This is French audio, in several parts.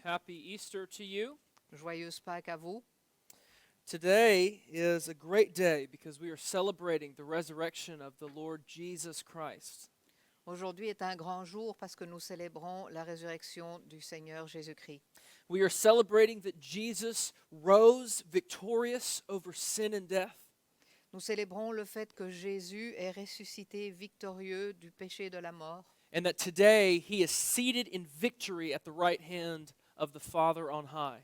Happy Easter to you. Joyeuse Pâques à vous. Today is a great day because we are celebrating the resurrection of the Lord Jesus Christ. Aujourd'hui est un grand jour parce que nous célébrons la résurrection du Seigneur Jésus-Christ. We are celebrating that Jesus rose victorious over sin and death. Nous célébrons le fait que Jésus est ressuscité victorieux du péché et de la mort And that today he is seated in victory at the right hand of the Father on high.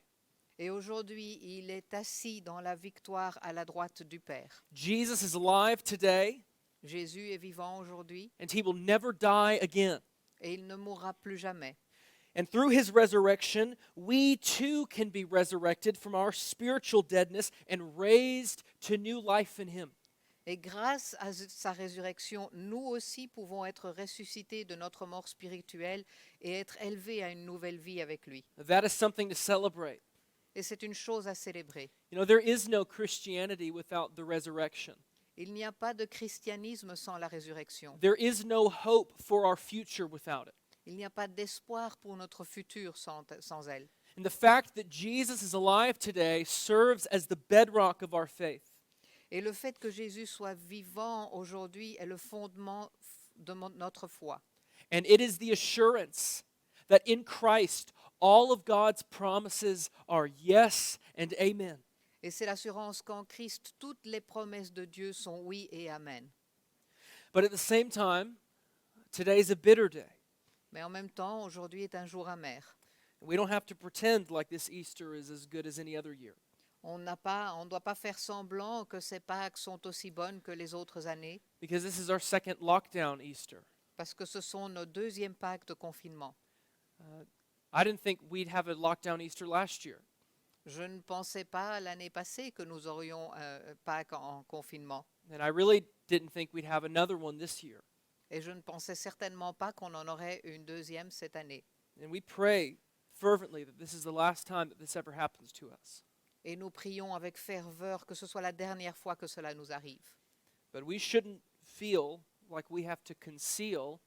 et aujourd'hui il est assis dans la victoire à la droite du Père. Jesus is alive today Jésus est vivant aujourd'hui and he will never die again. et il ne mourra plus jamais. And through his resurrection, we too can be resurrected from our spiritual deadness and raised to new life in him. Et grâce à sa résurrection, nous aussi pouvons être ressuscités de notre mort spirituelle et être élevés à une nouvelle vie avec lui. That is something to celebrate. Et c'est une chose à célébrer. You know, there is no Christianity without the resurrection. Il n'y a pas de christianisme sans la résurrection. There is no hope for our future without it. Il n'y a pas d'espoir pour notre futur sans elle. And the fact that Jesus is alive today serves as the bedrock of our faith. Et le fait que Jésus soit vivant aujourd'hui est le fondement de notre foi. And it is the assurance that in Christ all of God's promises are yes and amen. Et c'est l'assurance qu'en Christ, toutes les promesses de Dieu sont oui et amen. But at the same time, today is a bitter day. Mais en même temps, aujourd'hui est un jour amer. We don't have to pretend like this Easter is as good as any other year. On ne doit pas faire semblant que ces Pâques sont aussi bonnes que les autres années, Because this is our second lockdown Easter. parce que ce sont nos deuxièmes Pâques de confinement. I didn't think we'd have a lockdown Easter last year. Je ne pensais pas l'année passée que nous aurions Pâques en confinement. And I really didn't think we'd have another one this year. Et je ne pensais certainement pas qu'on en aurait une deuxième cette année. And we pray fervently that this is the last time that this ever happens to us. Et nous prions avec ferveur que ce soit la dernière fois que cela nous arrive. But we shouldn't feel like we have to conceal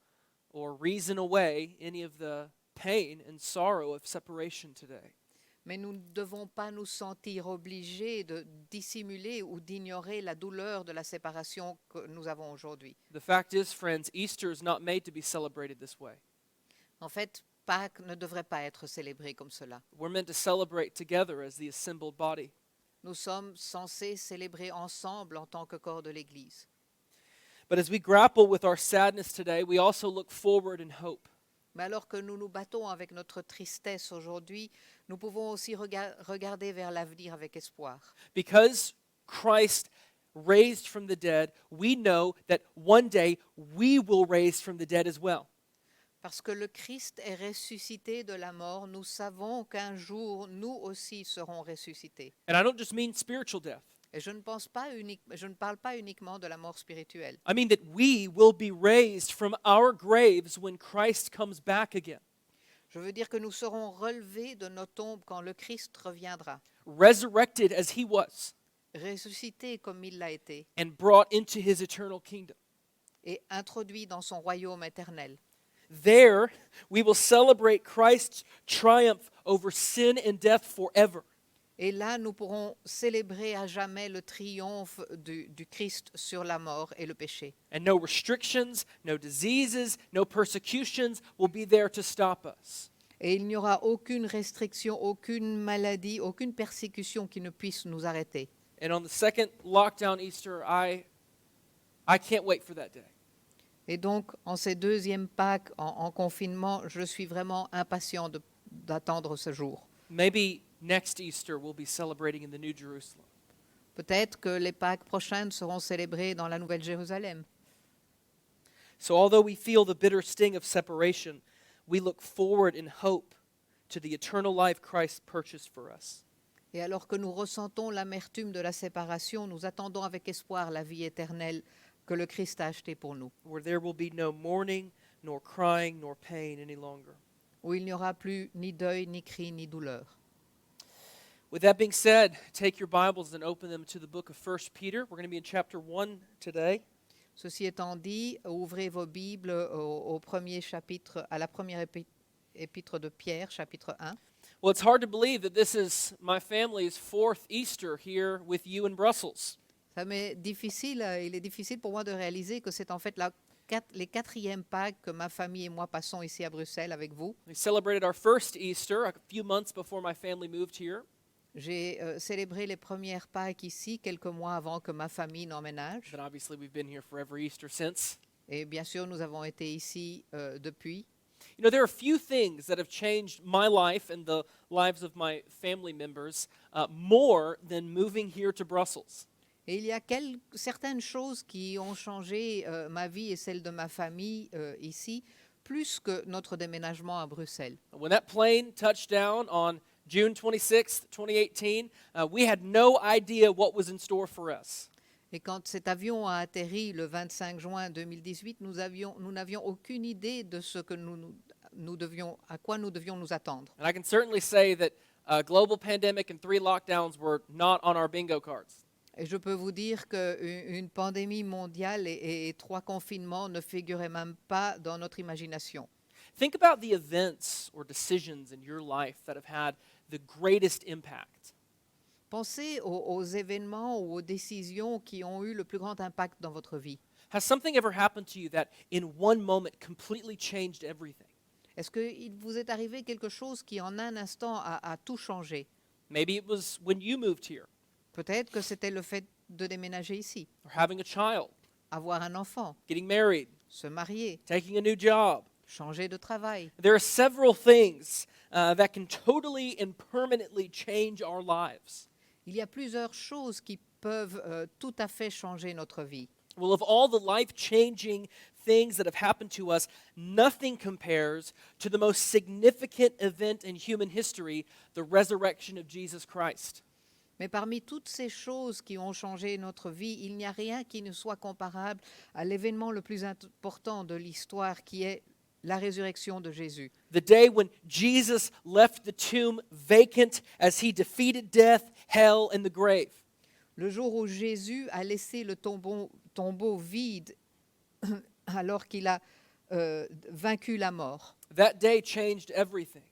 or reason away any of the pain and sorrow of separation today. Mais nous ne devons pas nous sentir obligés de dissimuler ou d'ignorer la douleur de la séparation que nous avons aujourd'hui. The fact is, friends, Easter is not made to be celebrated this way. En fait, Pâques ne devrait pas être célébré comme cela. We're meant to celebrate together as the assembled body. Nous sommes censés célébrer ensemble en tant que corps de l'Église. But as we grapple with our sadness today, we also look forward in hope. Mais alors que nous nous battons avec notre tristesse aujourd'hui, nous pouvons aussi regarder vers l'avenir avec espoir. Because Christ raised from the dead, we know that one day we will raise from the dead as well. Parce que le Christ est ressuscité de la mort, nous savons qu'un jour, nous aussi serons ressuscités. And I don't just mean spiritual death. Et je ne parle pas uniquement de la mort spirituelle. I mean that we will be raised from our graves when Christ comes back again, Je veux dire que nous serons relevés de nos tombes quand le Christ reviendra, resurrected as he was, ressuscité comme il l'a été and brought into his eternal kingdom. et introduit dans son royaume éternel. There, we will celebrate Christ's triumph over sin and death forever. Et là, nous pourrons célébrer à jamais le triomphe du Christ sur la mort et le péché. And no restrictions, no diseases, no persecutions will be there to stop us. Et il n'y aura aucune restriction, aucune maladie, aucune persécution qui ne puisse nous arrêter. And on the second lockdown Easter, I can't wait for that day. Et donc, en ces deuxièmes Pâques, en confinement, je suis vraiment impatient d'attendre ce jour. Maybe next Easter we'll be celebrating in the New Jerusalem. Peut-être que les Pâques prochaines seront célébrées dans la Nouvelle Jérusalem. So although we feel the bitter sting of separation, we look forward in hope to the eternal life Christ purchased for us. Et alors que nous ressentons l'amertume de la séparation, nous attendons avec espoir la vie éternelle que le Christ a achetée pour nous, Where there will be no mourning, nor crying, nor pain any longer. où il n'y aura plus ni deuil, ni cri, ni douleur. With that being said, take your Bibles and open them to the book of 1 Peter. We're going to be in chapter 1 today. Ceci étant dit, ouvrez vos Bibles au premier chapitre, à la première épître de Pierre, chapitre 1. Well, it's hard to believe that this is my family's fourth Easter here with you in Brussels. Ça m'est difficile, il est difficile pour moi de réaliser que c'est en fait les quatrièmes Pâques que ma famille et moi passons ici à Bruxelles avec vous. We celebrated our first Easter a few months before my family moved here. J'ai célébré les premières Pâques ici quelques mois avant que ma famille n'emménage. Then obviously we've been here for every Easter since. Et bien sûr, nous avons été ici depuis. You know, there are few things that have changed my life and the lives of my family members more than moving here to Brussels. Et il y a certaines choses qui ont changé ma vie et celle de ma famille ici, plus que notre déménagement à Bruxelles. When that plane touched down on June 26th, 2018, we had no idea what was in store for us. Et quand cet avion a atterri le 25 juin 2018, nous n'avions aucune idée de ce que à quoi nous devions nous attendre. And I can certainly say that a global pandemic and 3 lockdowns were not on our bingo cards. Et je peux vous dire qu'une pandémie mondiale et 3 confinements ne figuraient même pas dans notre imagination. Think about the events or decisions in your life that have had the greatest impact. Pensez aux événements ou aux décisions qui ont eu le plus grand impact dans votre vie. Has something ever happened to you that in one moment completely changed everything? Est-ce qu'il vous est arrivé quelque chose qui en un instant a tout changé? Maybe it was when you moved here, Peut-être que c'était le fait de déménager ici, or having a child, avoir un enfant, getting married, se marier, taking a new job. changer de travail. There are several things that can totally and permanently change our lives. Il y a plusieurs choses qui peuvent tout à fait changer notre vie. Well, of all the life-changing things that have happened to us, nothing compares to the most significant event in human history, the resurrection of Jesus Christ. Mais parmi toutes ces choses qui ont changé notre vie, il n'y a rien qui ne soit comparable à l'événement le plus important de l'histoire qui est la résurrection de Jésus. The day when Jesus left the tomb vacant as he defeated death, hell, and the grave. Le jour où Jésus a laissé le tombeau vide alors qu'il a vaincu la mort. That day changed everything.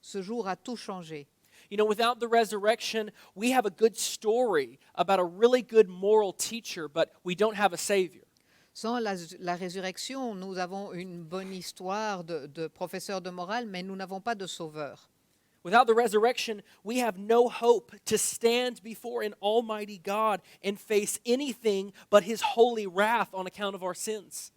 Ce jour a tout changé. You know, without the resurrection, we have a good story about a really good moral teacher, but we don't have a Savior. Sans la résurrection, nous avons une bonne histoire de professeur de morale, mais nous n'avons pas de sauveur. Without the resurrection, we have no hope to stand before an almighty God and face anything but his holy wrath on account of our sins.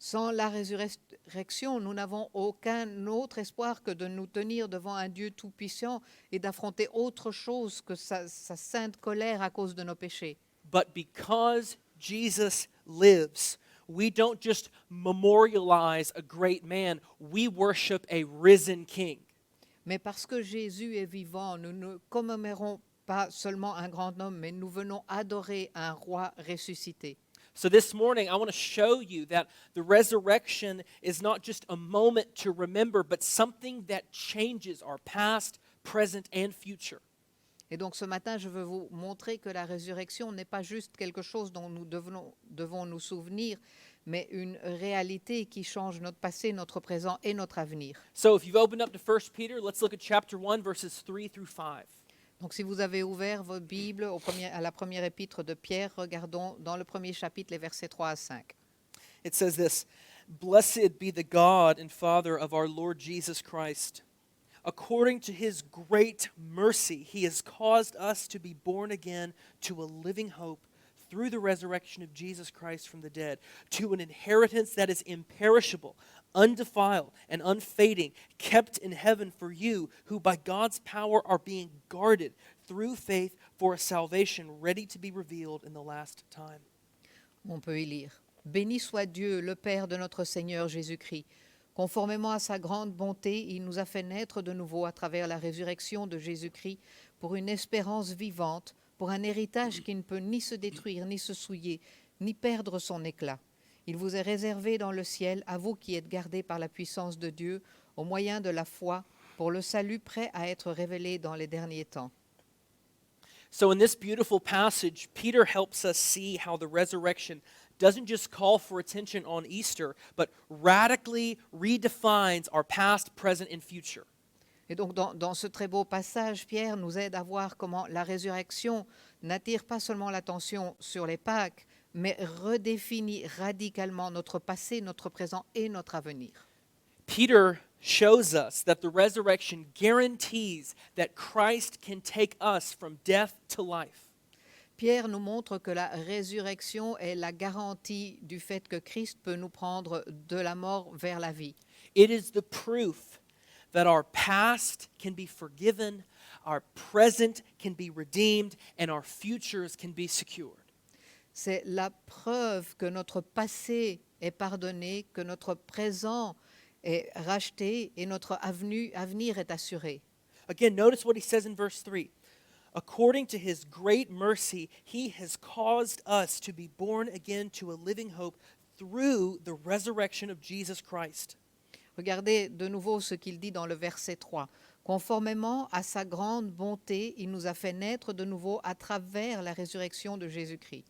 Sans la résurrection, nous n'avons aucun autre espoir que de nous tenir devant un Dieu tout-puissant et d'affronter autre chose que sa sainte colère à cause de nos péchés. But because Jesus lives, we don't just memorialize a great man, we worship a risen king. Mais parce que Jésus est vivant, nous ne commémorons pas seulement un grand homme, mais nous venons adorer un roi ressuscité. So this morning, I want to show you that the resurrection is not just a moment to remember, but something that changes our past, present, and future. Et donc ce matin, je veux vous montrer que la résurrection n'est pas juste quelque chose dont nous devons nous souvenir, mais une réalité qui change notre passé, notre présent et notre avenir. So if you've opened up to 1 Peter, let's look at chapter 1, verses 3 through 5. Donc si vous avez ouvert votre Bible à la première épître de Pierre, regardons dans le premier chapitre les versets 3 à 5. It says this, "Blessed be the God and Father of our Lord Jesus Christ. According to his great mercy, he has caused us to be born again to a living hope through the resurrection of Jesus Christ from the dead, to an inheritance that is imperishable, undefiled, and unfading, kept in heaven for you, who by God's power are being guarded through faith for a salvation ready to be revealed in the last time." On peut y lire. Béni soit Dieu, le Père de notre Seigneur Jésus-Christ. Conformément à sa grande bonté, il nous a fait naître de nouveau à travers la résurrection de Jésus-Christ pour une espérance vivante, pour un héritage qui ne peut ni se détruire, ni se souiller, ni perdre son éclat. Il vous est réservé dans le ciel, à vous qui êtes gardés par la puissance de Dieu, au moyen de la foi, pour le salut prêt à être révélé dans les derniers temps. So in this beautiful passage, Peter helps us see how the resurrection doesn't just call for attention on Easter, but radically redefines our past, present, and future. Et donc dans ce très beau passage, Pierre nous aide à voir comment la résurrection n'attire pas seulement l'attention sur les Pâques, mais redéfinit radicalement notre passé, notre présent et notre avenir. Peter shows us that the resurrection guarantees that Christ can take us from death to life. Pierre nous montre que la résurrection est la garantie du fait que Christ peut nous prendre de la mort vers la vie. It is the proof that our past can be forgiven, our present can be redeemed, and our futures can be secured. C'est la preuve que notre passé est pardonné, que notre présent est racheté et notre avenir est assuré. Again, notice what he says in verse 3. According to his great mercy, he has caused us to be born again to a living hope through the resurrection of Jesus Christ. Regardez de nouveau ce qu'il dit dans le verset 3. Conformément à sa grande bonté, il nous a fait naître de nouveau à travers la résurrection de Jésus-Christ.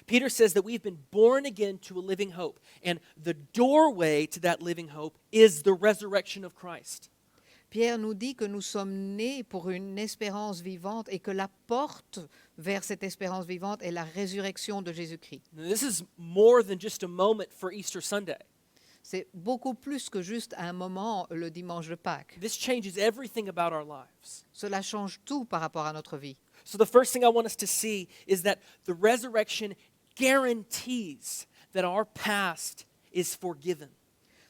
Peter says that we've been born again to a living hope, and the doorway to that living hope is the resurrection of Christ. Pierre nous dit que nous sommes nés pour une espérance vivante et que la porte vers cette espérance vivante est la résurrection de Jésus-Christ. Now, this is more than just a moment for Easter Sunday. C'est beaucoup plus que juste un moment le dimanche de Pâques. This changes everything about our lives. Cela change tout par rapport à notre vie. So the first thing I want us to see is that the resurrection guarantees that our past is forgiven.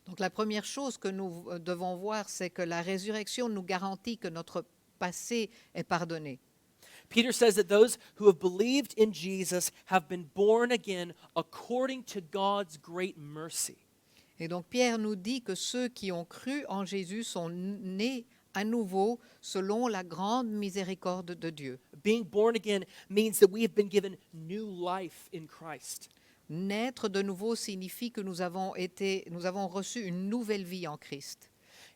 Donc la première chose que nous devons voir, c'est que la résurrection nous garantit que notre passé est pardonné. Peter says that those who have believed in Jesus have been born again according to God's great mercy. Et donc Pierre nous dit que ceux qui ont cru en Jésus sont nés à nouveau selon la grande miséricorde de Dieu. Being born again means that we have been given new life in Christ. Naître de nouveau signifie que nous avons reçu une nouvelle vie en Christ.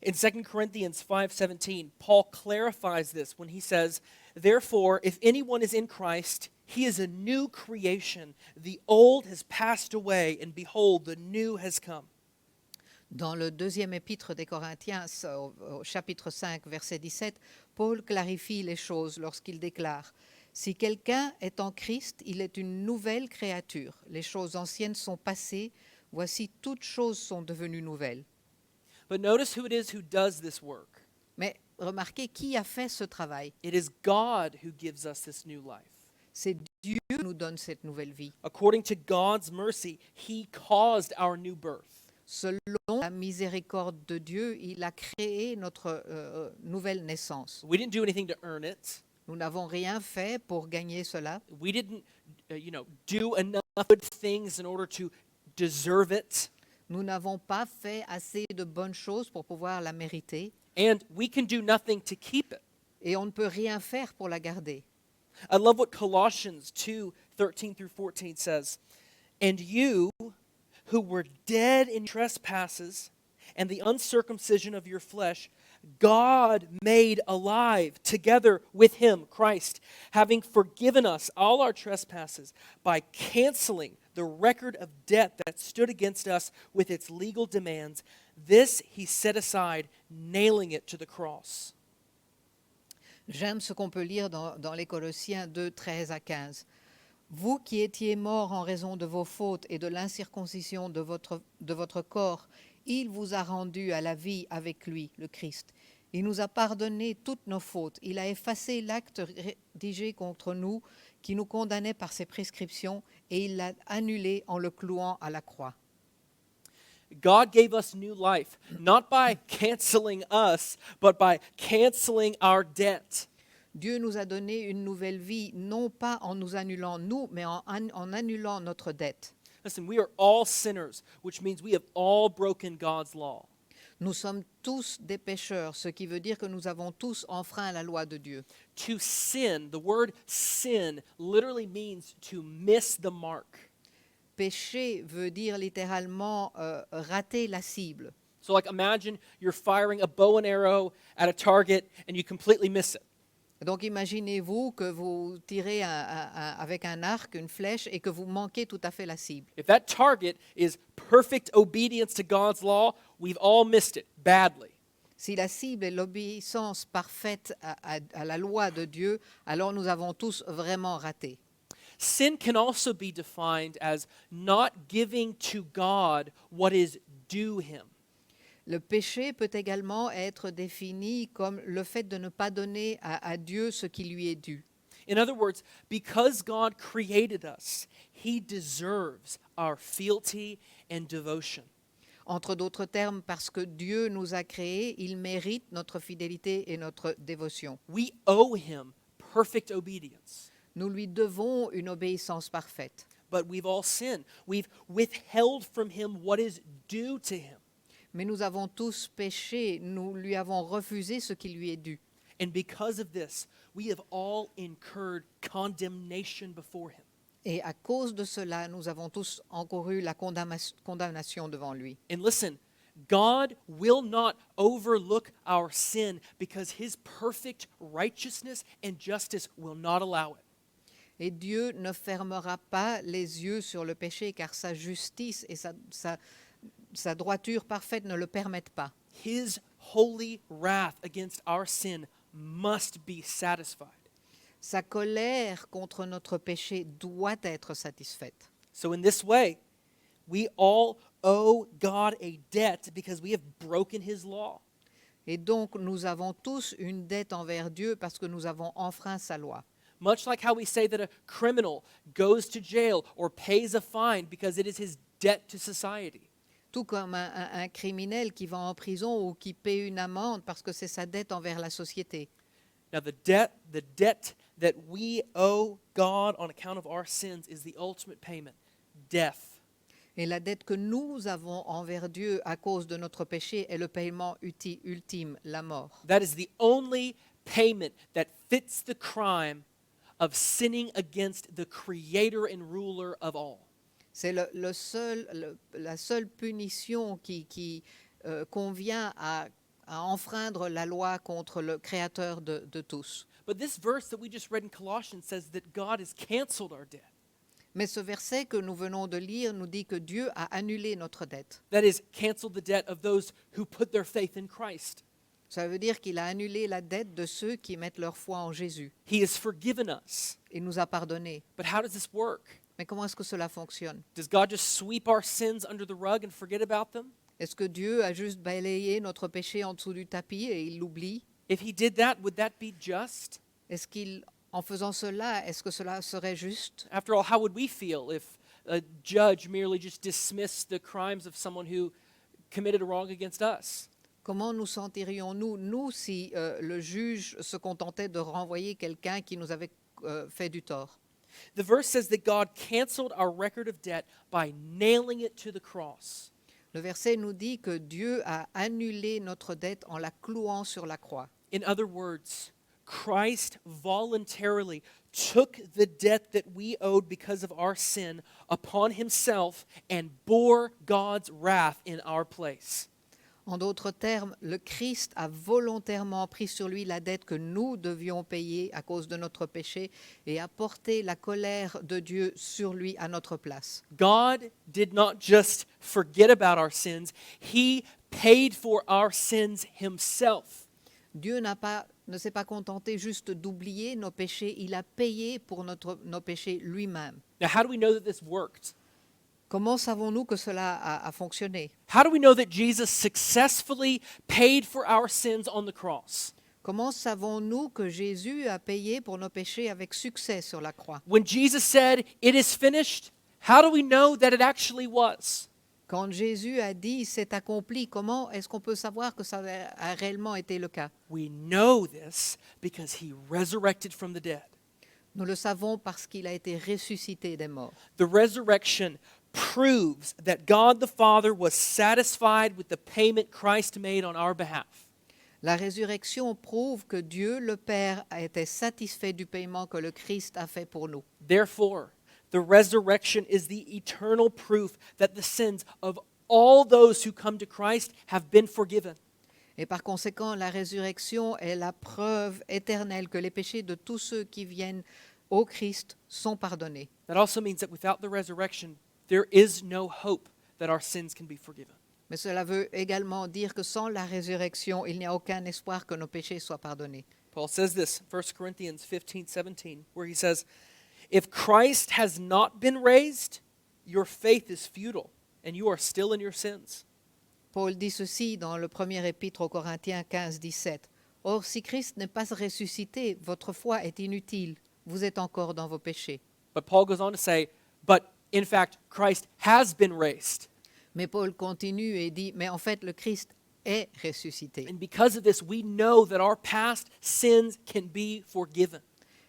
In 2 Corinthians 5:17, Paul clarifies this when he says, "Therefore, if anyone is in Christ, he is a new creation. The old has passed away, and behold, the new has come." Dans le deuxième épître des Corinthiens, au chapitre 5, verset 17, Paul clarifie les choses lorsqu'il déclare « Si quelqu'un est en Christ, il est une nouvelle créature. Les choses anciennes sont passées, voici toutes choses sont devenues nouvelles. But notice who it is who does this work. » Mais remarquez qui a fait ce travail. It is God who gives us this new life. C'est Dieu qui nous donne cette nouvelle vie. According to God's mercy, he caused our new birth. Selon la miséricorde de Dieu, il a créé notre nouvelle naissance. We didn't do anything to earn it. Nous n'avons rien fait pour gagner cela. We didn't, do enough good things in order to deserve it. Nous n'avons pas fait assez de bonnes choses pour pouvoir la mériter. And we can do nothing to keep it. Et on ne peut rien faire pour la garder. I love what Colossians 2:13 through 14 says. And you, who were dead in trespasses and the uncircumcision of your flesh, God made alive together with him, Christ, having forgiven us all our trespasses by canceling the record of debt that stood against us with its legal demands. This he set aside, nailing it to the cross. J'aime ce qu'on peut lire dans les Colossiens 2, 13 à 15. Vous qui étiez morts en raison de vos fautes et de l'incirconcision de votre corps, il vous a rendus à la vie avec lui, le Christ. Il nous a pardonné toutes nos fautes. Il a effacé l'acte rédigé contre nous qui nous condamnait par ses prescriptions et il l'a annulé en le clouant à la croix. God gave us new life, not by canceling us, but by canceling our debt. Dieu nous a donné une nouvelle vie, non pas en nous annulant nous, mais en annulant notre dette. Listen, we are all sinners, which means we have all broken God's law. Nous sommes tous des pécheurs, ce qui veut dire que nous avons tous enfreint la loi de Dieu. To sin, the word sin literally means to miss the mark. Péché veut dire littéralement rater la cible. So like imagine you're firing a bow and arrow at a target and you completely miss it. Donc imaginez-vous que vous tirez avec un arc, une flèche, et que vous manquez tout à fait la cible. If that target is perfect obedience to God's law, we've all missed it badly. Si la cible est l'obéissance parfaite à la loi de Dieu, alors nous avons tous vraiment raté. Sin can also be defined as not giving to God what is due him. Le péché peut également être défini comme le fait de ne pas donner à Dieu ce qui lui est dû. In other words, because God created us, he deserves our fealty and devotion. Entre d'autres termes, parce que Dieu nous a créés, il mérite notre fidélité et notre dévotion. We owe him perfect obedience. Nous lui devons une obéissance parfaite. But we've all sinned. We've withheld from him what is due to him. Mais nous avons tous péché, nous lui avons refusé ce qui lui est dû. And because of this, we have all incurred condemnation before him. Et à cause de cela, nous avons tous encouru la condamnation devant lui. And listen, God will not overlook our sin because his perfect righteousness and justice will not allow it. Et Dieu ne fermera pas les yeux sur le péché, car sa justice et sa droiture parfaite ne le permettent pas. His holy wrath against our sin must be satisfied. Sa colère contre notre péché doit être satisfaite. So in this way, we all owe God a debt because we have broken his law. Et donc, nous avons tous une dette envers Dieu parce que nous avons enfreint sa loi. Much like how we say that a criminal goes to jail or pays a fine because it is his debt to society. Tout comme un criminel qui va en prison ou qui paie une amende parce que c'est sa dette envers la société. Now the debt that we owe God on account of our sins is the ultimate payment, death. Et la dette que nous avons envers Dieu à cause de notre péché est le paiement ultime, la mort. That is the only payment that fits the crime of sinning against the creator and ruler of all. C'est la seule punition qui convient à enfreindre la loi contre le Créateur de tous. But this verse that we just read in Colossians says that God has canceled our debt. Mais ce verset que nous venons de lire nous dit que Dieu a annulé notre dette. That is, canceled the debt of those who put their faith in Christ. Ça veut dire qu'il a annulé la dette de ceux qui mettent leur foi en Jésus. He has forgiven us. Il nous a pardonné. But how does this work? Mais comment est-ce que cela fonctionne? Does God just sweep our sins under the rug and forget about them? Est-ce que Dieu a juste balayé notre péché en dessous du tapis et il l'oublie? If he did that, would that be just? Est-ce qu'en faisant cela, est-ce que cela serait juste? After all, how would we feel if a judge merely just dismissed the crimes of someone who committed a wrong against us? Comment nous sentirions-nous, nous, si le juge se contentait de renvoyer quelqu'un qui nous avait fait du tort? The verse says that God canceled our record of debt by nailing it to the cross. Le verset nous dit que Dieu a annulé notre dette en la clouant sur la croix. In other words, Christ voluntarily took the debt that we owed because of our sin upon himself and bore God's wrath in our place. En d'autres termes, le Christ a volontairement pris sur lui la dette que nous devions payer à cause de notre péché et a porté la colère de Dieu sur lui à notre place. God did not just forget about our sins, he paid for our sins himself. Dieu ne s'est pas contenté juste d'oublier nos péchés, il a payé pour nos péchés lui-même. Now, how do we know that this worked? Comment savons-nous que cela a fonctionné? How do we know that Jesus successfully paid for our sins on the cross? Comment savons-nous que Jésus a payé pour nos péchés avec succès sur la croix? When Jesus said, "It is finished," how do we know that it actually was? Quand Jésus a dit « c'est accompli », comment est-ce qu'on peut savoir que ça a réellement été le cas? We know this because he resurrected from the dead. Nous le savons parce qu'il a été ressuscité des morts. The resurrection proves that God the Father was satisfied with the payment Christ made on our behalf. La résurrection prouve que Dieu, le Père, a été satisfait du paiement que le Christ a fait pour nous. Therefore, the resurrection is the eternal proof that the sins of all those who come to Christ have been forgiven. Et par conséquent, la résurrection est la preuve éternelle que les péchés de tous ceux qui viennent au Christ sont pardonnés. That also means that without the resurrection, there is no hope that our sins can be forgiven. Mais cela veut également dire que sans la résurrection, il n'y a aucun espoir que nos péchés soient pardonnés. Paul says this, 1 Corinthians 15:17, where he says, "If Christ has not been raised, your faith is futile, and you are still in your sins." Paul dit ceci dans le premier épître aux Corinthiens 15-17. Or, si Christ n'est pas ressuscité, votre foi est inutile. Vous êtes encore dans vos péchés. But Paul goes on to say, "But in fact, Christ has been raised. Mais Paul continue et dit, mais en fait, le Christ est ressuscité. And because of this, we know that our past sins can be forgiven."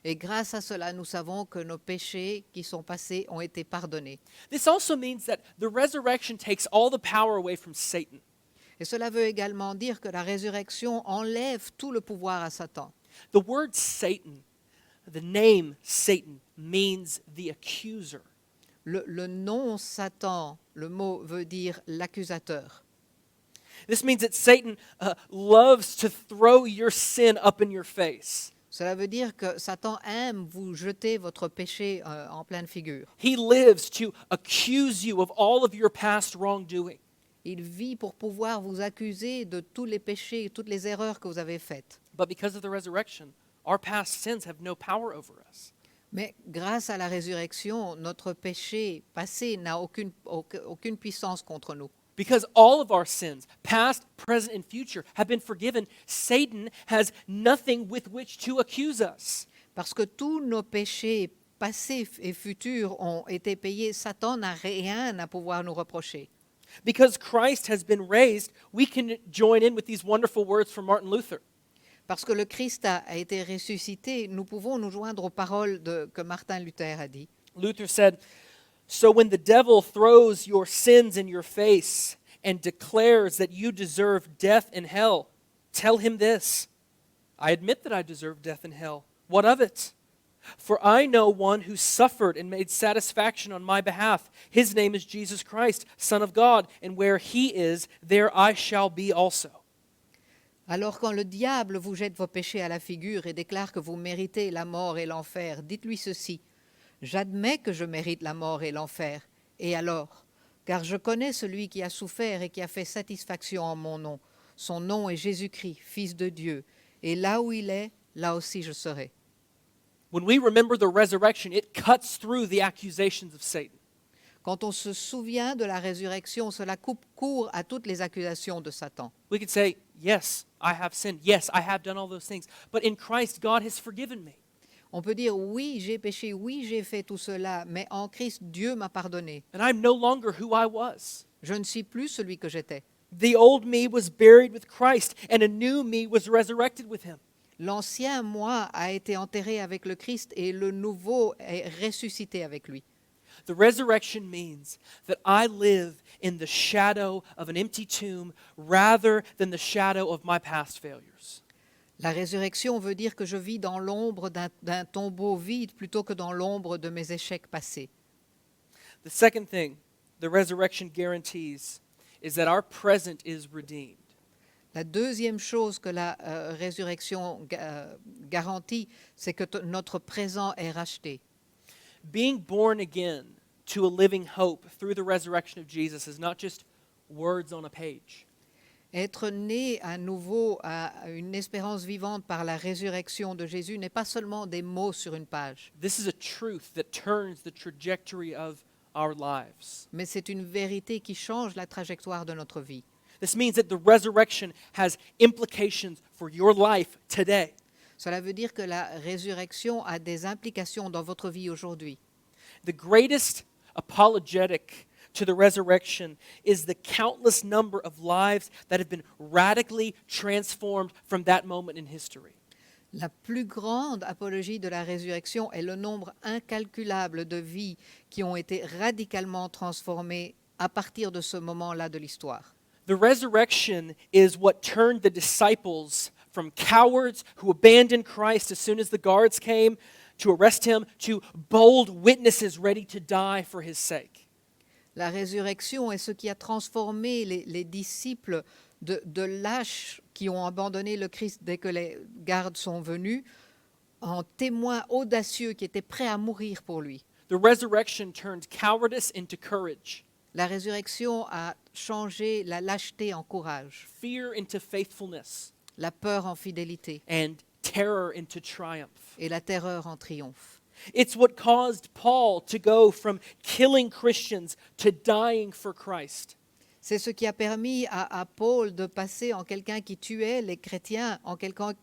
Et grâce à cela, nous savons que nos péchés qui sont passés ont été pardonnés. This also means that the resurrection takes all the power away from Satan. Et cela veut également dire que la résurrection enlève tout le pouvoir à Satan. The word Satan, the name Satan, means the accuser. Le nom Satan, le mot veut dire l'accusateur. This means that Satan loves to throw your sin up in your face. Cela veut dire que Satan aime vous jeter votre péché en pleine figure. He lives to accuse you of all of your past wrongdoing. Il vit pour pouvoir vous accuser de tous les péchés, toutes les erreurs que vous avez faites. But because of the resurrection, our past sins have no power over us. Mais grâce à la résurrection, notre péché passé n'a aucune puissance contre nous. Because all of our sins, past, present, and future, have been forgiven, Satan has nothing with which to accuse us. Parce que tous nos péchés passés et futurs ont été payés, Satan n'a rien à pouvoir nous reprocher. Because Christ has been raised, we can join in with these wonderful words from Martin Luther. Parce que le Christ a été ressuscité, nous pouvons nous joindre aux paroles que Martin Luther a dit. Luther said, "So when the devil throws your sins in your face and declares that you deserve death and hell, tell him this: I admit that I deserve death and hell. What of it? For I know one who suffered and made satisfaction on my behalf. His name is Jesus Christ, Son of God, and where he is, there I shall be also." Alors quand le diable vous jette vos péchés à la figure et déclare que vous méritez la mort et l'enfer, dites-lui ceci: j'admets que je mérite la mort et l'enfer. Et alors? Car je connais celui qui a souffert et qui a fait satisfaction en mon nom. Son nom est Jésus-Christ, Fils de Dieu. Et là où il est, là aussi je serai. When we remember the resurrection, it cuts through the accusations of Satan. Quand on se souvient de la résurrection, cela coupe court à toutes les accusations de Satan. We could say, yes, I have sinned. Yes, I have done all those things. But in Christ, God has forgiven me. On peut dire oui, j'ai péché, oui, j'ai fait tout cela, mais en Christ, Dieu m'a pardonné. And I'm no longer who I was. Je ne suis plus celui que j'étais. The old me was buried with Christ, and a new me was resurrected with him. L'ancien moi a été enterré avec le Christ et le nouveau est ressuscité avec lui. The resurrection means that I live in the shadow of an empty tomb rather than the shadow of my past failures. La résurrection veut dire que je vis dans l'ombre d'un tombeau vide plutôt que dans l'ombre de mes échecs passés. The second thing the resurrection guarantees is that our present is redeemed. La deuxième chose que la résurrection garantit, c'est que notre présent est racheté. Being born again to a living hope through the resurrection of Jesus is not just words on a page. Être né à nouveau à une espérance vivante par la résurrection de Jésus n'est pas seulement des mots sur une page, This is a truth that turns the trajectory of our lives. mais c'est une vérité qui change la trajectoire de notre vie. This means that the resurrection has implications for your life today. Cela veut dire que la résurrection a des implications dans votre vie aujourd'hui. The greatest apologetic to the resurrection is the countless number of lives that have been radically transformed from that moment in history. La plus grande apologie de la résurrection est le nombre incalculable de vies qui ont été radicalement transformées à partir de ce moment-là de l'histoire. The resurrection is what turned the disciples from cowards who abandoned Christ as soon as the guards came to arrest him to bold witnesses ready to die for his sake. La résurrection est ce qui a transformé les disciples de lâches qui ont abandonné le Christ dès que les gardes sont venus en témoins audacieux qui étaient prêts à mourir pour lui. The resurrection turned cowardice into courage. La résurrection a changé la lâcheté en courage, fear into faithfulness, la peur en fidélité and terror into triumph. et la terreur en triomphe. It's what caused Paul to go from killing Christians to dying for Christ. C'est ce qui a permis à Paul de passer en quelqu'un qui tuait les chrétiens, en quelqu'un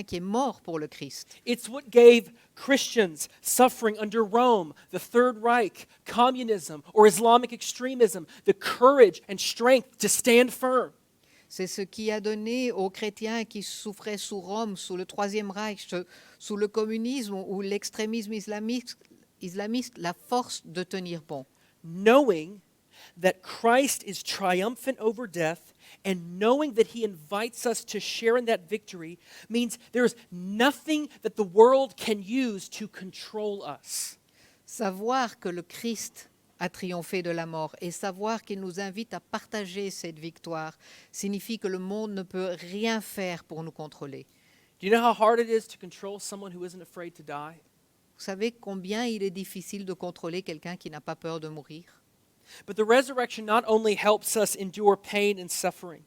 qui est mort pour le Christ. It's what gave Christians suffering under Rome, the Third Reich, communism, or Islamic extremism the courage and strength to stand firm. C'est ce qui a donné aux chrétiens qui souffraient sous Rome, sous le Troisième Reich, sous le communisme ou l'extrémisme islamiste, la force de tenir bon. Knowing that Christ is triumphant over death and knowing that he invites us to share in that victory means there's nothing that the world can use to control us. Savoir que le Christ a triomphé de la mort et savoir qu'il nous invite à partager cette victoire signifie que le monde ne peut rien faire pour nous contrôler. Do you know how hard it is to control someone who isn't afraid to die? Vous savez combien il est difficile de contrôler quelqu'un qui n'a pas peur de mourir? But the resurrection not only helps us endure pain and suffering,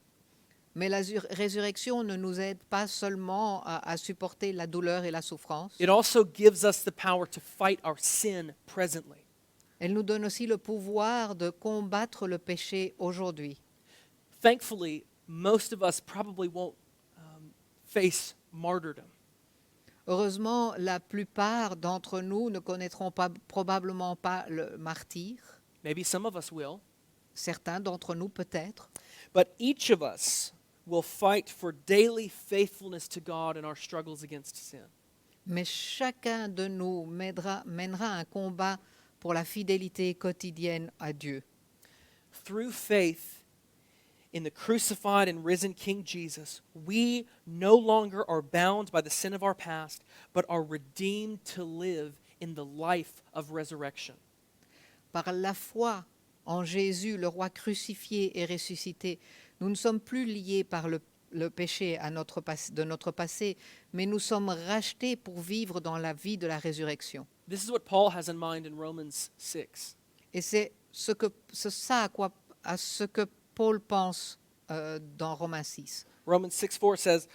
Mais la résurrection ne nous aide pas seulement à supporter la douleur et la souffrance. it also gives us the power to fight our sin presently. Elle nous donne aussi le pouvoir de combattre le péché aujourd'hui. Thankfully, most of us probably won't face martyrdom. Heureusement, la plupart d'entre nous ne connaîtront probablement pas le martyre. Maybe some of us will. Certains d'entre nous peut-être. But each of us will fight for daily faithfulness to God in our struggles against sin. Mais chacun de nous mènera un combat pour la fidélité quotidienne à Dieu. Through faith in the crucified and risen King Jesus, we no longer are bound by the sin of our past, but are redeemed to live in the life of resurrection. Par la foi en Jésus, le roi crucifié et ressuscité, nous ne sommes plus liés par le péché de notre passé, mais nous sommes rachetés pour vivre dans la vie de la résurrection. This is what Paul has in mind in Romans 6. Et c'est à ce que Paul pense dans Romains 6. Romans 6:4 says,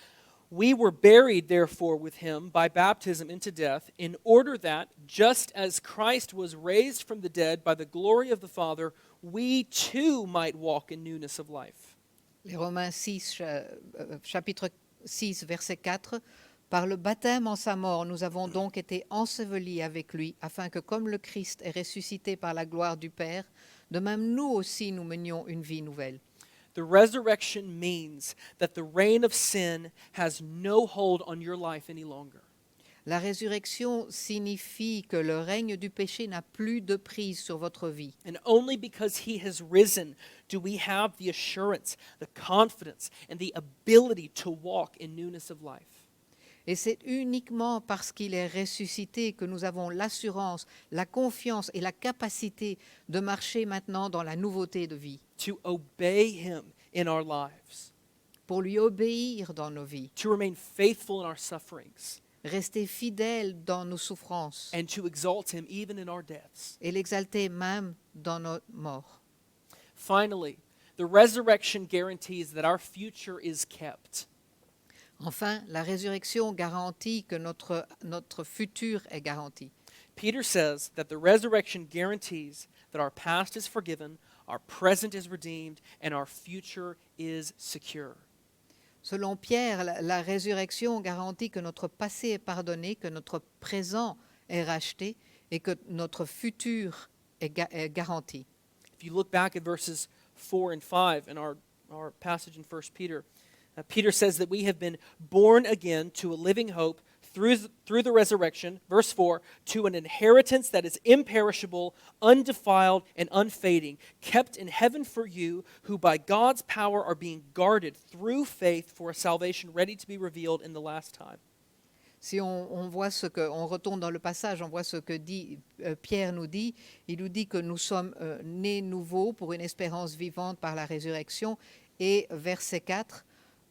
"We were buried therefore with him by baptism into death, in order that, just as Christ was raised from the dead by the glory of the Father, we too might walk in newness of life." Les Romains 6, chapitre 6, verset 4. Par le baptême en sa mort, nous avons donc été ensevelis avec lui, afin que comme le Christ est ressuscité par la gloire du Père, de même nous aussi nous menions une vie nouvelle. The resurrection means that the reign of sin has no hold on your life any longer. La résurrection signifie que le règne du péché n'a plus de prise sur votre vie. And only because he has risen do we have the assurance, the confidence, and the ability to walk in newness of life. Et c'est uniquement parce qu'il est ressuscité que nous avons l'assurance, la confiance et la capacité de marcher maintenant dans la nouveauté de vie, To obey him in our lives, pour lui obéir dans nos vies, to remain faithful in our sufferings, rester fidèle dans nos souffrances and to exalt him even in our deaths. et l'exalter même dans nos morts. Finally, the resurrection guarantees that our future is kept. Enfin, la résurrection garantit que notre futur est garanti. Peter says that the resurrection guarantees that our past is forgiven, our present is redeemed, and our future is secure. Selon Pierre, la résurrection garantit que notre passé est pardonné, que notre présent est racheté et que notre futur est garanti. If you look back at verses 4 and 5 in our passage in 1 Peter, Peter says that we have been born again to a living hope through the resurrection, verse 4, to an inheritance that is imperishable, undefiled, and unfading, kept in heaven for you, who by God's power are being guarded through faith for a salvation ready to be revealed in the last time. Si on voit on retourne dans le passage, on voit ce que Pierre nous dit. Il nous dit que nous sommes nés nouveaux pour une espérance vivante par la résurrection. Et verset 4,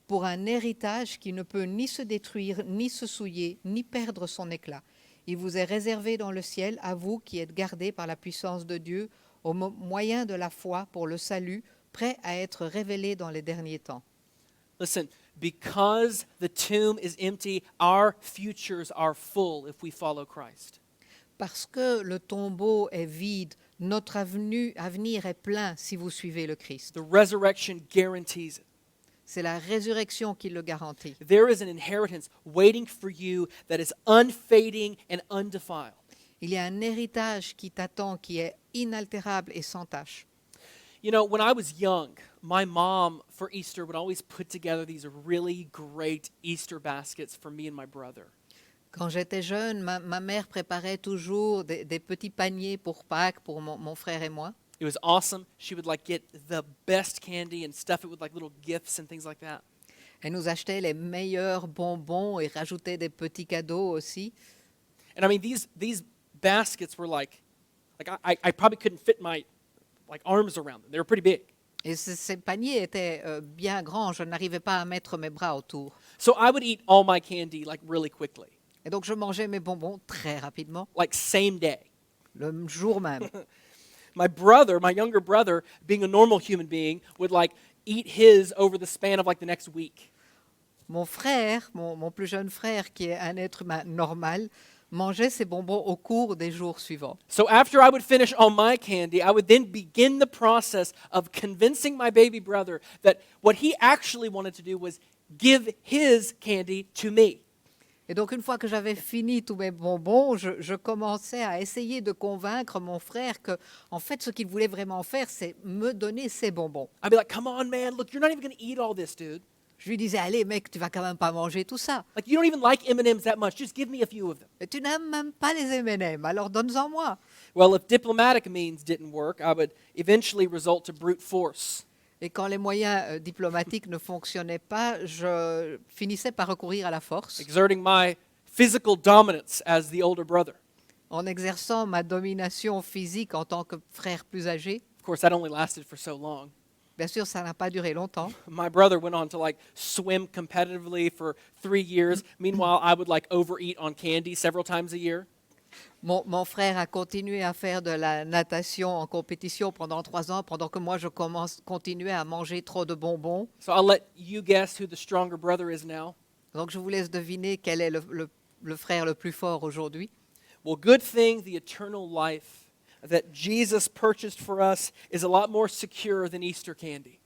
pour un héritage qui ne peut ni se détruire, ni se souiller, ni perdre son éclat. Il vous est réservé dans le ciel, à vous qui êtes gardés par la puissance de Dieu, moyen de la foi pour le salut, prêt à être révélé dans les derniers temps. Listen, because the tomb is empty, our futures are full if we follow Christ. Parce que le tombeau est vide, notre avenir est plein si vous suivez le Christ. The resurrection guarantees it. C'est la résurrection qui le garantit. There is an inheritance waiting for you that is unfading and undefiled. Il y a un héritage qui t'attend, qui est inaltérable et sans tache. You know, when I was young, my mom for Easter would always put together these really great Easter baskets for me and my brother. Quand j'étais jeune, ma mère préparait toujours des petits paniers pour Pâques pour mon frère et moi. It was awesome. She would like get the best candy and stuff it with like little gifts and things like that. Elle nous achetait les meilleurs bonbons et rajoutait des petits cadeaux aussi. And I mean these baskets were like I probably couldn't fit my like arms around them. They were pretty big. Et ces paniers étaient bien grands, je n'arrivais pas à mettre mes bras autour. So I would eat all my candy like really quickly, Et donc je mangeais mes bonbons très rapidement, like same day. le jour même. My brother, my younger brother, being a normal human being, would like eat his over the span of like the next week. Mon frère, mon plus jeune frère, qui est un être humain normal, mangeait ses bonbons au cours des jours suivants. So after I would finish all my candy, I would then begin the process of convincing my baby brother that what he actually wanted to do was give his candy to me. Et donc une fois que j'avais fini tous mes bonbons, je commençais à essayer de convaincre mon frère que, en fait, ce qu'il voulait vraiment faire, c'est me donner ses bonbons. I'd be like, "Come on, man, look, you're not even going to eat all this, dude. Je lui disais, allez mec, tu vas quand même pas manger tout ça. Like you don't even like M&Ms that much. Just give me a few of them." Et tu n'aimes même pas les M&M, alors donne-en moi. Well, if diplomatic means didn't work, I would eventually resort to brute force. Et quand les moyens diplomatiques ne fonctionnaient pas, je finissais par recourir à la force, Exerting my physical dominance as the older brother. en exerçant ma domination physique en tant que frère plus âgé. Of course, that only lasted for so long. Bien sûr, ça n'a pas duré longtemps. My brother went on to like swim competitively for 3 years. Meanwhile, I would like overeat on candy several times a year. Mon frère a continué à faire de la natation en compétition pendant 3 ans, pendant que moi, je continuais à manger trop de bonbons. So I'll let you guess who the stronger brother is now. Donc, je vous laisse deviner quel est le frère le plus fort aujourd'hui. Well, good thing the eternal life that Jesus purchased for us is a lot more secure than Easter candy.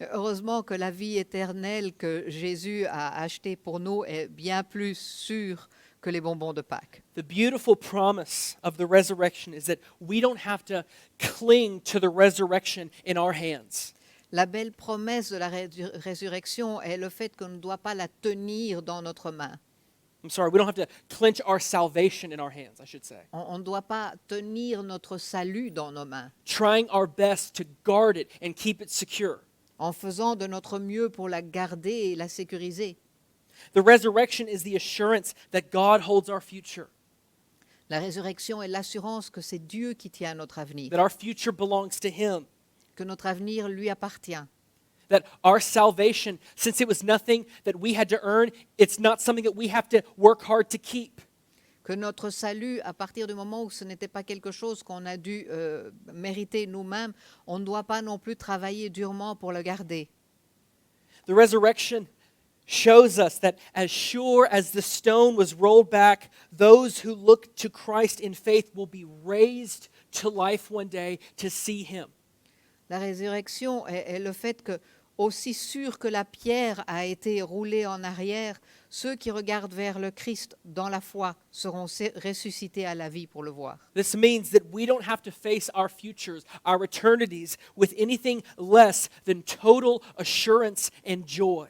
Heureusement que la vie éternelle que Jésus a achetée pour nous est bien plus sûre que les bonbons de Pâques. The beautiful promise of the resurrection is that we don't have to cling to the resurrection in our hands. La belle promesse de la résurrection est le fait qu'on ne doit pas la tenir dans notre main. I'm sorry, we don't have to clench our salvation in our hands, I should say. On ne doit pas tenir notre salut dans nos mains, Trying our best to guard it and keep it secure. en faisant de notre mieux pour la garder et la sécuriser. The resurrection is the assurance that God holds our future, La résurrection est l'assurance que c'est Dieu qui tient notre avenir, that our future belongs to Him, que notre avenir lui appartient, that our salvation, since it was nothing that we had to earn, it's not something that we have to work hard to keep. que notre salut, à partir du moment où ce n'était pas quelque chose qu'on a dû mériter nous-mêmes, on ne doit pas non plus travailler durement pour le garder. The resurrection shows us that as sure as the stone was rolled back, those who look to Christ in faith will be raised to life one day to see Him. La résurrection est le fait que, aussi sûr que la pierre a été roulée en arrière, ceux qui regardent vers le Christ dans la foi seront ressuscités à la vie pour le voir. This means that we don't have to face our futures, our eternities, with anything less than total assurance and joy.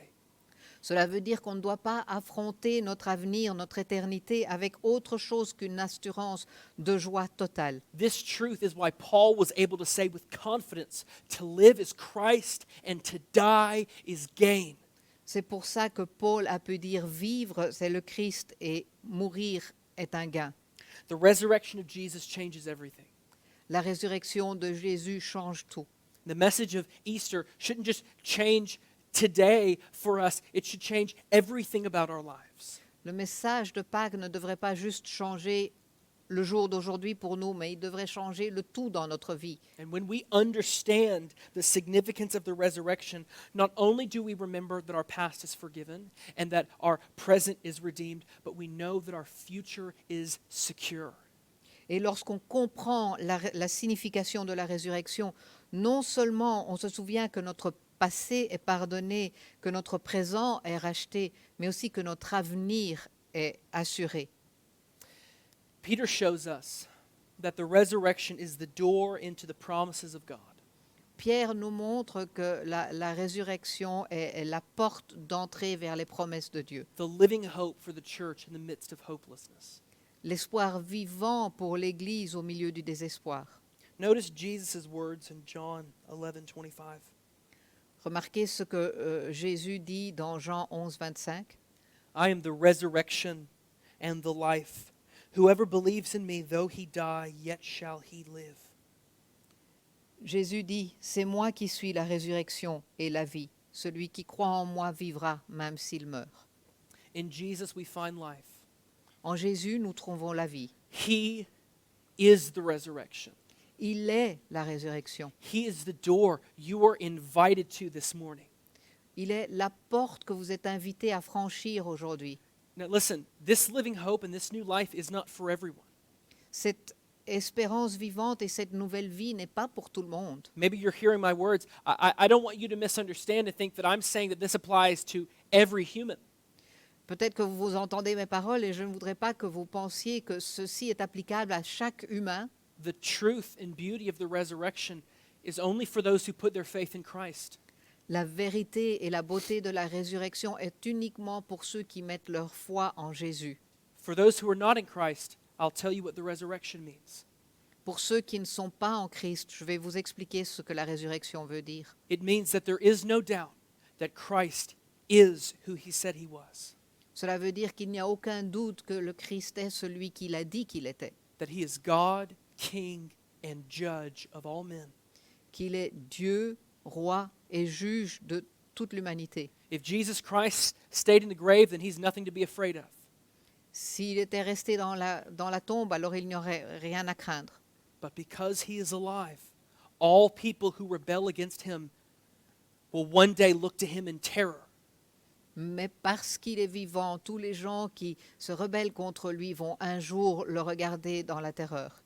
Cela veut dire qu'on ne doit pas affronter notre avenir, notre éternité avec autre chose qu'une assurance de joie totale. This truth is why Paul was able to say with confidence, to live is Christ and to die is gain. C'est pour ça que Paul a pu dire vivre, c'est le Christ et mourir est un gain. The resurrection of Jesus changes everything. La résurrection de Jésus change tout. The message of Easter shouldn't just change today for us, it should change everything about our lives. Le message de Pâques ne devrait pas juste changer le jour d'aujourd'hui pour nous, mais il devrait changer le tout dans notre vie. And when we understand the significance of the resurrection, not only do we remember that our past is forgiven and that our present is redeemed, but we know that our future is secure. Et lorsqu'on comprend la signification de la résurrection, non seulement on se souvient que notre passé est pardonné, que notre présent est racheté, mais aussi que notre avenir est assuré. Peter shows us that the resurrection is the door into the promises of God. Pierre nous montre que la résurrection est la porte d'entrée vers les promesses de Dieu, The living hope for the church in the midst of hopelessness. l'espoir vivant pour l'Église au milieu du désespoir. Notice Jesus' words in John 11:25. Remarquez ce que Jésus dit dans Jean 11, 25. I am the resurrection and the life. Whoever believes in me, though he die, yet shall he live. Jésus dit, c'est moi qui suis la résurrection et la vie. Celui qui croit en moi vivra, même s'il meurt. In Jesus we find life. En Jésus, nous trouvons la vie. He is the resurrection. Il est la résurrection. He is the door you are invited to this morning. Il est la porte que vous êtes invités à franchir aujourd'hui. Now listen, this living hope and this new life is not for everyone. Cette espérance vivante et cette nouvelle vie n'est pas pour tout le monde. Maybe you're hearing my words. I don't want you to misunderstand and think that I'm saying that this applies to every human. Peut-être que vous entendez mes paroles et je ne voudrais pas que vous pensiez que ceci est applicable à chaque humain. The truth and beauty of the resurrection is only for those who put their faith in Christ. La vérité et la beauté de la résurrection est uniquement pour ceux qui mettent leur foi en Jésus. For those who are not in Christ, I'll tell you what the resurrection means. Pour ceux qui ne sont pas en Christ, je vais vous expliquer ce que la résurrection veut dire. It means that there is no doubt that Christ is who he said he was, Cela veut dire qu'il n'y a aucun doute que le Christ est celui qu'il a dit qu'il était, that he is God, King, and Judge of all men. qu'il est Dieu, roi et juge de toute l'humanité. If Jesus Christ stayed in the grave, then he's nothing to be afraid of. S'il était resté dans la tombe, alors il n'y aurait rien à craindre. But because he is alive, all people who rebel against him will one day look to him in terror. Mais parce qu'il est vivant, tous les gens qui se rebellent contre lui vont un jour le regarder dans la terreur.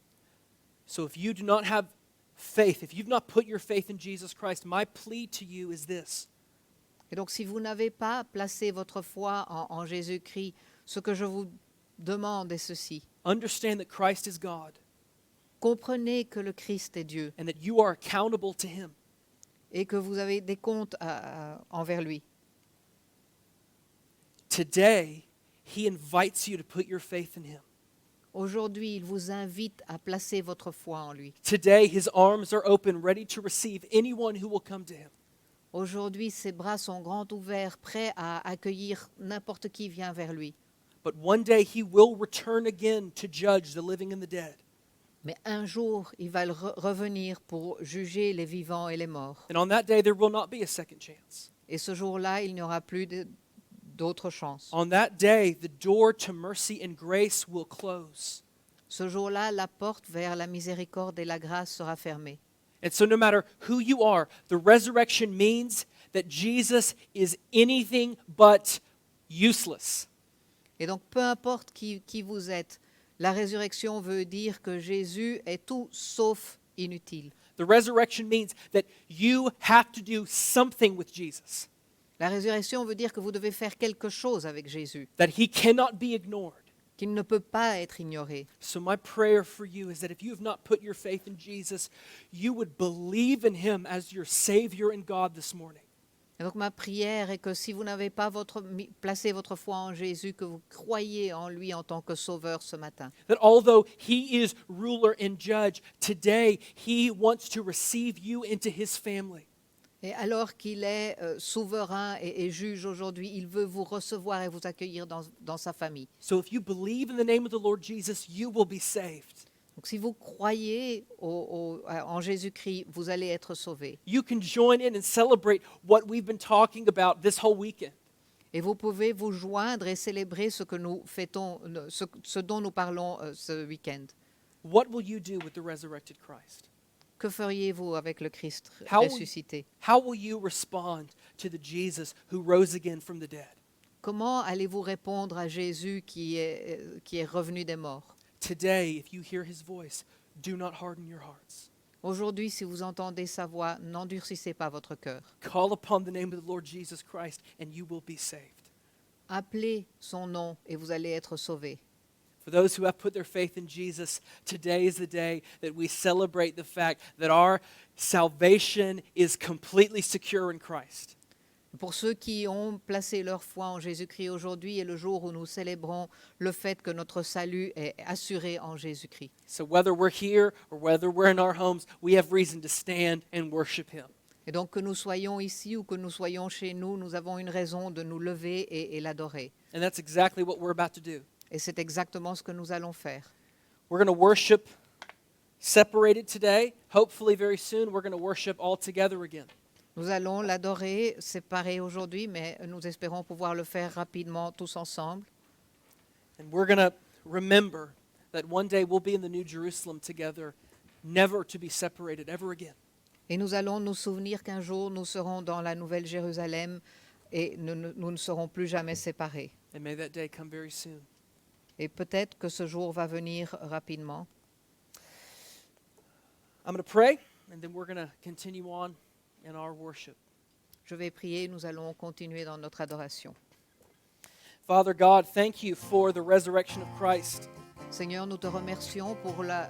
So if you do not have faith, if you've not put your faith in Jesus Christ, my plea to you is this. Et donc si vous n'avez pas placé votre foi en Jésus-Christ, ce que je vous demande est ceci. Understand that Christ is God Comprenez que le Christ est Dieu and that you are accountable to him. et que vous avez des comptes envers lui. Today, he invites you to put your faith in him. Aujourd'hui, il vous invite à placer votre foi en lui. Today, his arms are open, ready to receive anyone who will come to him. Aujourd'hui, ses bras sont grands ouverts, prêts à accueillir n'importe qui vient vers lui. But one day, he will return again to judge the living and the dead. Mais un jour, il va revenir pour juger les vivants et les morts. And on that day, there will not be a second chance. Et ce jour-là, il n'y aura plus d'autre chance. On that day, the door to mercy and grace will close. Ce jour-là, la porte vers la miséricorde et la grâce sera fermée. And so, no matter who you are, the resurrection means that Jesus is anything but useless. Et donc, peu importe qui vous êtes, la résurrection veut dire que Jésus est tout sauf inutile. The resurrection means that you have to do something with Jesus, La résurrection veut dire que vous devez faire quelque chose avec Jésus, that he cannot be ignored. qu'il ne peut pas être ignoré. So, my prayer for you is that if you have not put your faith in Jesus, you would believe in him as your Savior and God this morning. Et donc, ma prière est que si vous n'avez pas placé votre foi en Jésus, que vous croyez en lui en tant que sauveur ce matin. That although he is ruler and judge, today he wants to receive you into his family. Et alors qu'il est souverain et juge aujourd'hui, il veut vous recevoir et vous accueillir dans sa famille. So if you believe in the name of the Lord Jesus, you will be saved. Donc si vous croyez en Jésus-Christ, vous allez être sauvés. You can join in and celebrate what we've been talking about this whole weekend. Et vous pouvez vous joindre et célébrer ce que nous fêtons, ce dont nous parlons ce week-end. What will you do with the resurrected Christ? Que feriez-vous avec le Christ How will- ressuscité? How will you respond to the Jesus who rose again from the dead? Comment allez-vous répondre à Jésus qui est revenu des morts? Today, if you hear his voice, do not harden your hearts. Aujourd'hui, si vous entendez sa voix, n'endurcissez pas votre cœur. Call upon the name of the Lord Jesus Christ, and you will be saved. Appelez son nom et vous allez être sauvés. For those who have put their faith in Jesus, today is the day that we celebrate the fact that our salvation is completely secure in Christ. Pour ceux qui ont placé leur foi en Jésus-Christ aujourd'hui est le jour où nous célébrons le fait que notre salut est assuré en Jésus-Christ. So whether we're here or whether we're in our homes, we have reason to stand and worship him. Et donc que nous soyons ici ou que nous soyons chez nous, nous avons une raison de nous lever et l'adorer. And that's exactly what we're about to do. Et c'est exactement ce que nous allons faire. We're going to worship separated today. Hopefully very soon we're going to worship all together again. Nous allons l'adorer séparé aujourd'hui, mais nous espérons pouvoir le faire rapidement tous ensemble. And we're going to remember that one day we'll be in the New Jerusalem together, never to be separated ever again. Et nous allons nous souvenir qu'un jour nous serons dans la Nouvelle Jérusalem et nous ne serons plus jamais séparés. And may that day come very soon. Et peut-être que ce jour va venir rapidement. I'm going to pray, and then we're going to continue on in our worship. Je vais prier, nous allons continuer dans notre adoration. Father God, thank you for the resurrection of Christ. Seigneur, nous te remercions pour la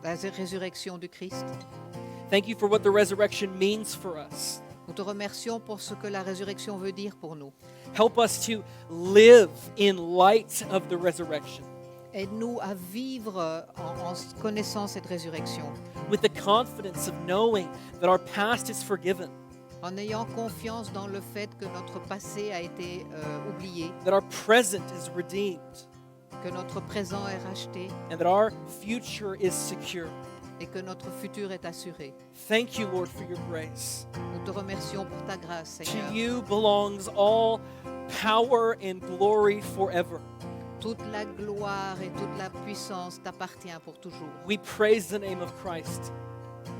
résurrection du Christ. Thank you for what the resurrection means for us. Nous te remercions pour ce que la résurrection veut dire pour nous. Help us to live in light of the resurrection, Aide-nous à vivre en connaissant cette résurrection, with the confidence of knowing that our past is forgiven, en ayant confiance dans le fait que notre passé a été oublié, that our present is redeemed, que notre présent est racheté and that our future is secure. et que notre futur est assuré. Thank you, Lord, for your grace. Nous te remercions pour ta grâce, To Seigneur. you belongs all power and glory forever. Toute la gloire et toute la puissance t'appartient pour toujours. We praise the name of Christ,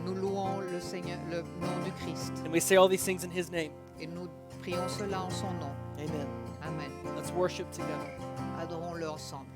Nous louons le Seigneur, le nom du Christ, and we say all these things in his name. et nous prions cela en son nom. Amen. Amen. Let's worship together. Adorons-le ensemble.